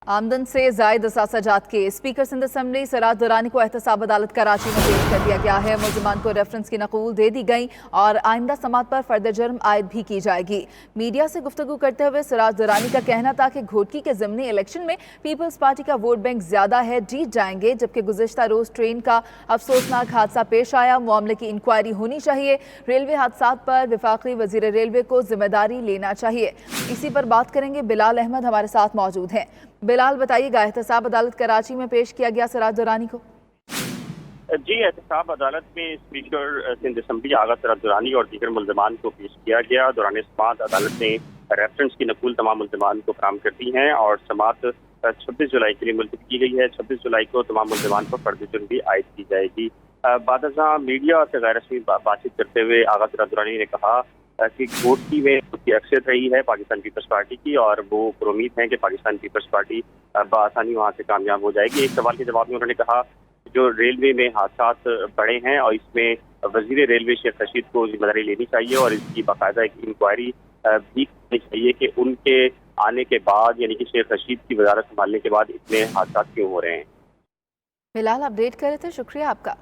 आमदन से जायद असासा जात के स्पीकर सिंध असम्बली सराज दुरानी को एहतसाब अदालत कराची में पेश कर दिया गया है। मुल्ज़िमान को रेफरेंस की नकूल दे दी गई और आइंदा समात पर फर्द जुर्म आयद भी की जाएगी। मीडिया से गुफ्तगू करते हुए सराज दुरानी का कहना था कि घोटकी के ज़िमनी इलेक्शन में पीपल्स पार्टी का वोट बैंक ज्यादा है, जीत जाएंगे, जबकि गुज़िश्ता रोज ट्रेन का अफसोसनाक हादसा पेश आया। मामले की इंक्वायरी होनी चाहिए। रेलवे हादसा पर वफाकी वजीर रेलवे को जिम्मेदारी लेना चाहिए। इसी पर बात करेंगे। बिलाल अहमद हमारे साथ मौजूद हैं। बिलाल, बताइएगा, एहतसाब अदालत कराची में पेश किया गया सराज दुरानी को। जी, एहतसाब अदालत में स्पीकर सिंध असम्बली आगा सराज दुरानी और दीगर मुल्ज़िमान को पेश किया गया। दौरान समात अदालत ने रेफरेंस की नकूल तमाम मुल्ज़िमान को फराहम कर दी है और समात 26 जुलाई के लिए मुलतवी की गई है। 26 जुलाई को तमाम मुल्ज़िमान पर फर्द जुर्म भी आयद की जाएगी। बादशाह मीडिया से गैर रस्मी बातचीत करते हुए आगा सराज दुरानी ने कहा कि घोटकी में उसकी अक्सरियत रही है पाकिस्तान पीपल्स पार्टी की और वो उम्मीद है कि पाकिस्तान पीपल्स पार्टी बआसानी वहाँ से कामयाब हो जाएगी। एक सवाल के जवाब में उन्होंने कहा जो रेलवे में हादसा बढ़े हैं और इसमें वजीर रेलवे शेख रशीद को जिम्मेदारी लेनी चाहिए और इसकी बाकायदा एक इंक्वायरी भी करनी चाहिए कि उनके आने के बाद यानी कि शेख रशीद की वजारत संभालने के बाद इतने हादसा क्यों हो रहे हैं। बिलाल, अपडेट कर रहे थे, शुक्रिया आपका।